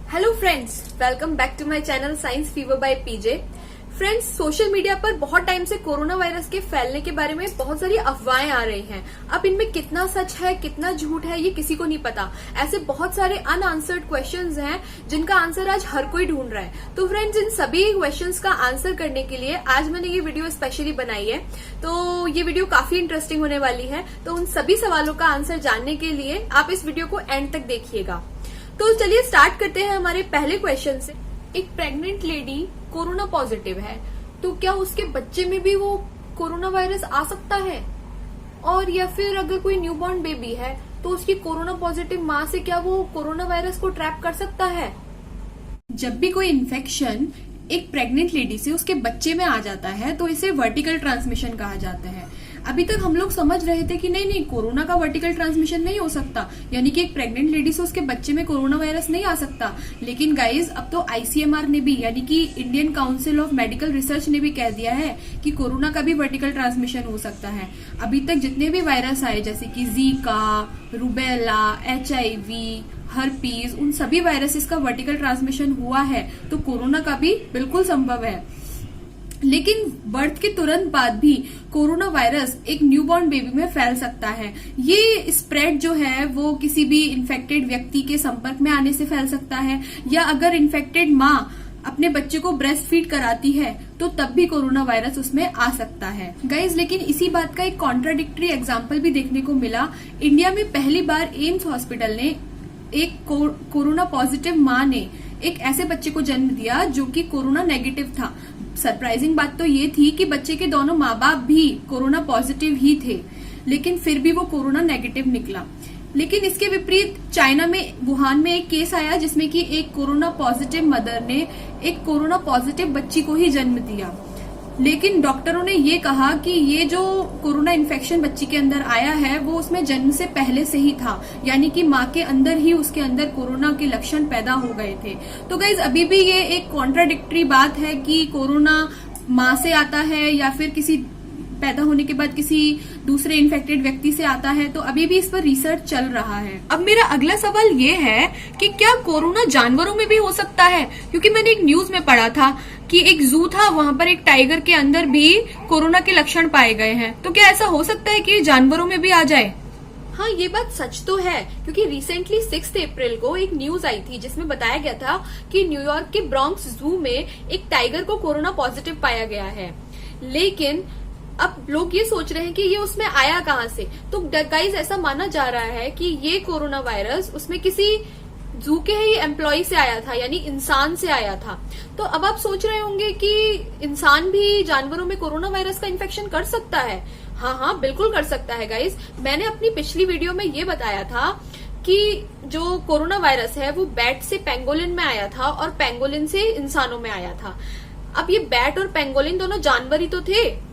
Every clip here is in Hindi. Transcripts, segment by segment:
Hello friends, welcome back to my channel science fever by PJ. Friends, social media पर बहुत टाइम से कोरोना वायरस के फैलने के बारे में बहुत सारी अफवाहें आ रही हैं। अब इनमें कितना सच है कितना झूठ है ये किसी को नहीं पता। ऐसे बहुत सारे अनआंसर्ड क्वेश्चंस हैं जिनका आंसर आज हर कोई ढूंढ रहा है। तो फ्रेंड्स, इन सभी क्वेश्चंस का आंसर करने के लिए आज मैंने ये वीडियो स्पेशली बनाई है। तो ये वीडियो काफी इंटरेस्टिंग होने वाली है। तो उन सभी सवालों का आंसर जानने के लिए आप इस वीडियो को एंड तक देखिएगा। तो चलिए स्टार्ट करते हैं हमारे पहले क्वेश्चन से। एक प्रेग्नेंट लेडी कोरोना पॉजिटिव है, तो क्या उसके बच्चे में भी वो कोरोना वायरस आ सकता है? और या फिर अगर कोई न्यूबॉर्न बेबी है तो उसकी कोरोना पॉजिटिव माँ से क्या वो कोरोना वायरस को ट्रैप कर सकता है? जब भी कोई इन्फेक्शन एक प्रेग्नेंट लेडी से उसके बच्चे में आ जाता है तो इसे वर्टिकल ट्रांसमिशन कहा जाता है। अभी तक हम लोग समझ रहे थे कि नहीं कोरोना का वर्टिकल ट्रांसमिशन नहीं हो सकता, यानी कि एक प्रेग्नेंट लेडी से उसके बच्चे में कोरोना वायरस नहीं आ सकता। लेकिन गाइज, अब तो आईसीएमआर ने भी, यानी कि Indian council of medical research ने भी कह दिया है कि कोरोना का भी वर्टिकल ट्रांसमिशन हो सकता है। अभी तक जितने भी वायरस आए, जैसे कि जीका, रूबेला, HIV, हर्पीज, उन सभी वायरसेस का वर्टिकल ट्रांसमिशन हुआ है, तो कोरोना का भी बिल्कुल संभव है। लेकिन बर्थ के तुरंत बाद भी कोरोना वायरस एक न्यूबॉर्न बेबी में फैल सकता है। ये स्प्रेड जो है वो किसी भी इन्फेक्टेड व्यक्ति के संपर्क में आने से फैल सकता है, या अगर इन्फेक्टेड माँ अपने बच्चे को ब्रेस्ट फीड कराती है तो तब भी कोरोना वायरस उसमें आ सकता है। गाइज, लेकिन इसी बात का एक कॉन्ट्राडिक्टरी एग्जाम्पल भी देखने को मिला। इंडिया में पहली बार एम्स हॉस्पिटल ने एक कोरोना पॉजिटिव माँ ने एक ऐसे बच्चे को जन्म दिया जो कि कोरोना नेगेटिव था। सरप्राइजिंग बात तो ये थी कि बच्चे के दोनों माँ बाप भी कोरोना पॉजिटिव ही थे, लेकिन फिर भी वो कोरोना नेगेटिव निकला। लेकिन इसके विपरीत चाइना में वुहान में एक केस आया जिसमें कि एक कोरोना पॉजिटिव मदर ने एक कोरोना पॉजिटिव बच्ची को ही जन्म दिया। लेकिन डॉक्टरों ने ये कहा कि ये जो कोरोना इन्फेक्शन बच्ची के अंदर आया है वो उसमें जन्म से पहले से ही था, यानी कि माँ के अंदर ही उसके अंदर कोरोना के लक्षण पैदा हो गए थे। तो गाइज, अभी भी ये एक कॉन्ट्राडिक्टरी बात है कि कोरोना माँ से आता है या फिर किसी पैदा होने के बाद किसी दूसरे इन्फेक्टेड व्यक्ति से आता है। तो अभी भी इस पर रिसर्च चल रहा है। अब मेरा अगला सवाल ये है कि क्या कोरोना जानवरों में भी हो सकता है? क्योंकि मैंने एक न्यूज में पढ़ा था कि एक जू था, वहां पर एक टाइगर के अंदर भी कोरोना के लक्षण पाए गए हैं। तो क्या ऐसा हो सकता है कि जानवरों में भी आ जाए? हाँ, ये बात सच तो है, क्योंकि रिसेंटली 6 अप्रैल को एक न्यूज आई थी जिसमें बताया गया था कि न्यूयॉर्क के ब्रॉन्क्स जू में एक टाइगर को कोरोना पॉजिटिव पाया गया है। लेकिन अब लोग ये सोच रहे हैं कि ये उसमें आया कहाँ से। तो गाइस, ऐसा माना जा रहा है कि ये कोरोना वायरस उसमें किसी जू के ही एम्प्लॉय से आया था, यानी इंसान से आया था। तो अब आप सोच रहे होंगे कि इंसान भी जानवरों में कोरोना वायरस का इन्फेक्शन कर सकता है। हाँ, बिल्कुल कर सकता है गाइस। मैंने अपनी पिछली वीडियो में ये बताया था कि जो कोरोना वायरस है वो बैट से पेंगोलिन में आया था और पेंगोलिन से इंसानों में आया था। अब ये बैट और पेंगोलिन दोनों जानवर ही तो थे,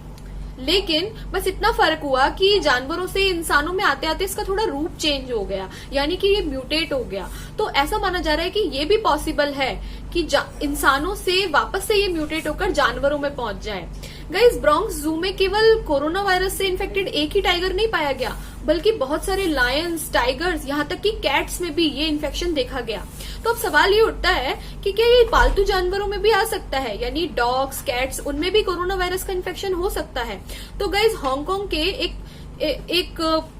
लेकिन बस इतना फर्क हुआ कि जानवरों से इंसानों में आते आते इसका थोड़ा रूप चेंज हो गया, यानी कि ये म्यूटेट हो गया। तो ऐसा माना जा रहा है कि ये भी पॉसिबल है कि इंसानों से वापस से ये म्यूटेट होकर जानवरों में पहुंच जाए। गाइस, ब्रॉन्क्स जू में केवल कोरोना वायरस से इन्फेक्टेड एक ही टाइगर नहीं पाया गया, बल्कि बहुत सारे लायंस, टाइगर्स, यहाँ तक कि कैट्स में भी ये इन्फेक्शन देखा गया। तो अब सवाल ये उठता है कि क्या ये पालतू जानवरों में भी आ सकता है, यानी डॉग्स, कैट्स, उनमें भी कोरोना वायरस का इन्फेक्शन हो सकता है? तो गाइज, हांगकांग के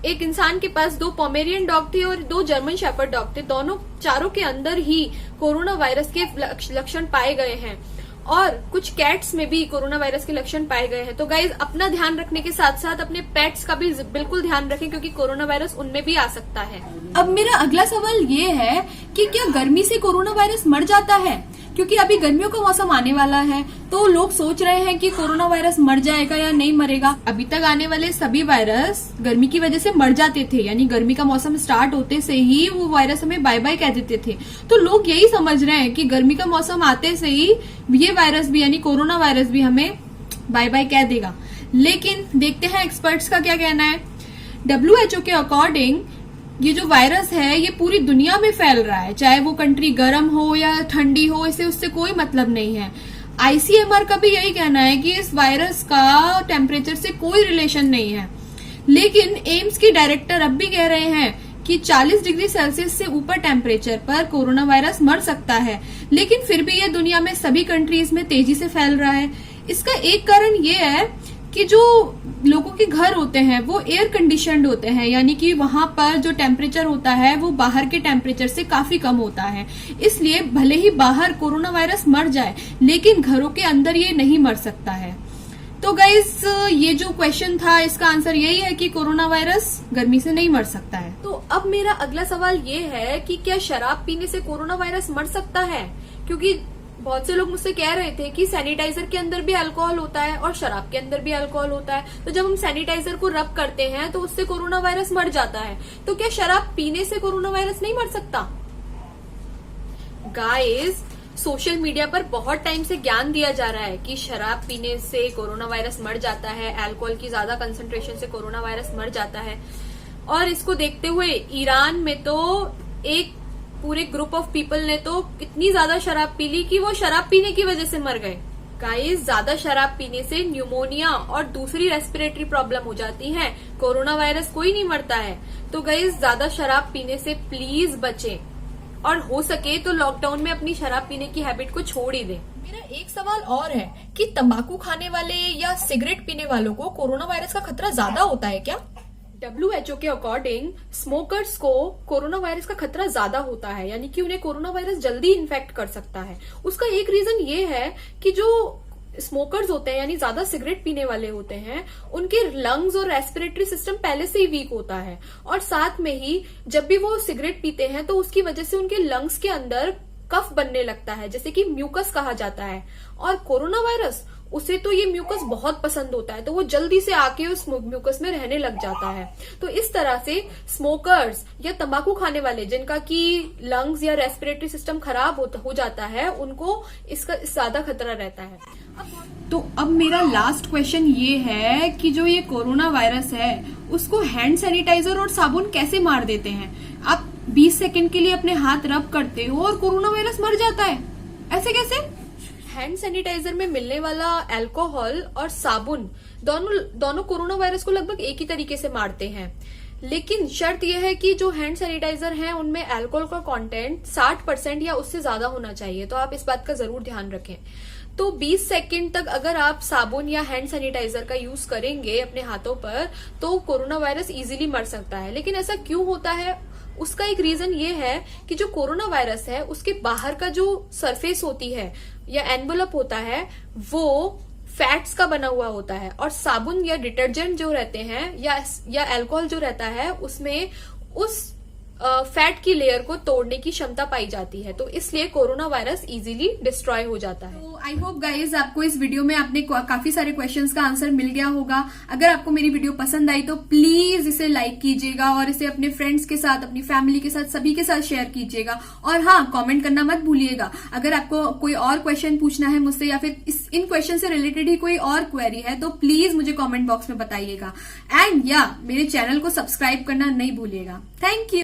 एक इंसान के पास 2 पोमेरियन डॉग थे और 2 जर्मन शेफर्ड डॉग थे। चारों के अंदर ही कोरोना वायरस के लक्षण पाए गए हैं और कुछ कैट्स में भी कोरोना वायरस के लक्षण पाए गए हैं। तो गाइज, अपना ध्यान रखने के साथ साथ अपने पेट्स का भी बिल्कुल ध्यान रखें, क्योंकि कोरोना वायरस उनमें भी आ सकता है। अब मेरा अगला सवाल ये है कि क्या गर्मी से कोरोना वायरस मर जाता है? क्योंकि अभी गर्मियों का मौसम आने वाला है, तो लोग सोच रहे हैं कि कोरोना वायरस मर जाएगा या नहीं मरेगा। अभी तक आने वाले सभी वायरस गर्मी की वजह से मर जाते थे, यानी गर्मी का मौसम स्टार्ट होते से ही वो वायरस हमें बाय बाय कह देते थे। तो लोग यही समझ रहे हैं कि गर्मी का मौसम आते से ही ये वायरस भी, यानी कोरोना वायरस भी हमें बाय बाय कह देगा। लेकिन देखते हैं एक्सपर्ट्स का क्या कहना है। WHO के अकॉर्डिंग ये जो वायरस है ये पूरी दुनिया में फैल रहा है, चाहे वो कंट्री गर्म हो या ठंडी हो, इसे उससे कोई मतलब नहीं है। आईसीएमआर का भी यही कहना है कि इस वायरस का टेम्परेचर से कोई रिलेशन नहीं है। लेकिन एम्स के डायरेक्टर अब भी कह रहे हैं कि 40 डिग्री सेल्सियस से ऊपर टेम्परेचर पर कोरोना वायरस मर सकता है, लेकिन फिर भी ये दुनिया में सभी कंट्रीज में तेजी से फैल रहा है। इसका एक कारण ये है कि जो लोगों के घर होते हैं वो एयर कंडीशनड होते हैं, यानी कि वहां पर जो टेम्परेचर होता है वो बाहर के टेम्परेचर से काफी कम होता है। इसलिए भले ही बाहर कोरोना वायरस मर जाए, लेकिन घरों के अंदर ये नहीं मर सकता है। तो गाइस, ये जो क्वेश्चन था इसका आंसर यही है कि कोरोना वायरस गर्मी से नहीं मर सकता है। तो अब मेरा अगला सवाल ये है कि क्या शराब पीने से कोरोना वायरस मर सकता है? क्योंकि बहुत से लोग मुझसे कह रहे थे कि सैनिटाइजर के अंदर भी अल्कोहल होता है और शराब के अंदर भी अल्कोहल होता है, तो जब हम सैनिटाइजर को रब करते हैं तो उससे कोरोना वायरस मर जाता है। तो क्या शराब पीने से कोरोना वायरस नहीं मर सकता? गाइस, सोशल मीडिया पर बहुत टाइम से ज्ञान दिया जा रहा है कि शराब पीने से कोरोना वायरस मर जाता है, अल्कोहल की ज्यादा कंसंट्रेशन से कोरोना वायरस मर जाता है। और इसको देखते हुए ईरान में तो एक पूरे ग्रुप ऑफ पीपल ने तो इतनी ज्यादा शराब पी ली कि वो शराब पीने की वजह से मर गए। गाइस, ज्यादा शराब पीने से न्यूमोनिया और दूसरी रेस्पिरेटरी प्रॉब्लम हो जाती है। कोरोना वायरस कोई नहीं मरता है। तो गाइस, ज्यादा शराब पीने से प्लीज बचें और हो सके तो लॉकडाउन में अपनी शराब पीने की हैबिट को छोड़ ही दें। मेरा एक सवाल और है कि तंबाकू खाने वाले या सिगरेट पीने वालों को कोरोना वायरस का खतरा ज्यादा होता है क्या? WHO के अकॉर्डिंग स्मोकर्स को कोरोना वायरस का खतरा ज्यादा होता है, यानी कि उन्हें कोरोना वायरस जल्दी इन्फेक्ट कर सकता है। उसका एक रीजन ये है कि जो स्मोकर्स होते हैं, यानी ज्यादा सिगरेट पीने वाले होते हैं, उनके लंग्स और रेस्पिरेटरी सिस्टम पहले से ही वीक होता है, और साथ में ही जब भी वो सिगरेट पीते हैं तो उसकी वजह से उनके लंग्स के अंदर कफ बनने लगता है, जैसे कि म्यूकस कहा जाता है। और कोरोना वायरस, उसे तो ये म्यूकस बहुत पसंद होता है, तो वो जल्दी से आके उस म्यूकस में रहने लग जाता है। तो इस तरह से स्मोकर्स या तंबाकू खाने वाले जिनका कि लंग्स या रेस्पिरेटरी सिस्टम खराब हो जाता है, उनको इसका ज्यादा खतरा रहता है। तो अब मेरा लास्ट क्वेश्चन ये है कि जो ये कोरोना वायरस है उसको हैंड सैनिटाइजर और साबुन कैसे मार देते हैं? आप 20 सेकंड के लिए अपने हाथ रब करते हो और कोरोना वायरस मर जाता है, ऐसे कैसे? हैंड सैनिटाइजर में मिलने वाला अल्कोहल और साबुन दोनों कोरोना वायरस को लगभग एक ही तरीके से मारते हैं, लेकिन शर्त यह है कि जो हैंड सैनिटाइजर है उनमें अल्कोहल का कंटेंट 60% या उससे ज्यादा होना चाहिए। तो आप इस बात का जरूर ध्यान रखें। तो 20 सेकंड तक अगर आप साबुन या हैंड सैनिटाइजर का यूज करेंगे अपने हाथों पर तो कोरोना वायरस इजीली मर सकता है। लेकिन ऐसा क्यों होता है? उसका एक रीजन ये है कि जो कोरोना वायरस है उसके बाहर का जो सरफेस होती है या एनवेलप होता है वो फैट्स का बना हुआ होता है, और साबुन या डिटर्जेंट जो रहते हैं या अल्कोहल जो रहता है उसमें उस फैट की लेयर को तोड़ने की क्षमता पाई जाती है। तो इसलिए कोरोना वायरस इजीली डिस्ट्रॉय हो जाता है। तो आई होप गाइज आपको इस वीडियो में आपने काफी सारे क्वेश्चंस का आंसर मिल गया होगा। अगर आपको मेरी वीडियो पसंद आई तो प्लीज इसे लाइक कीजिएगा और इसे अपने फ्रेंड्स के साथ, अपनी फैमिली के साथ, सभी के साथ शेयर कीजिएगा। और हाँ, कॉमेंट करना मत भूलिएगा। अगर आपको कोई और क्वेश्चन पूछना है मुझसे या फिर इन क्वेश्चन से रिलेटेड ही कोई और क्वेरी है तो प्लीज मुझे कॉमेंट बॉक्स में बताइएगा। एंड मेरे चैनल को सब्सक्राइब करना नहीं भूलिएगा। Thank you.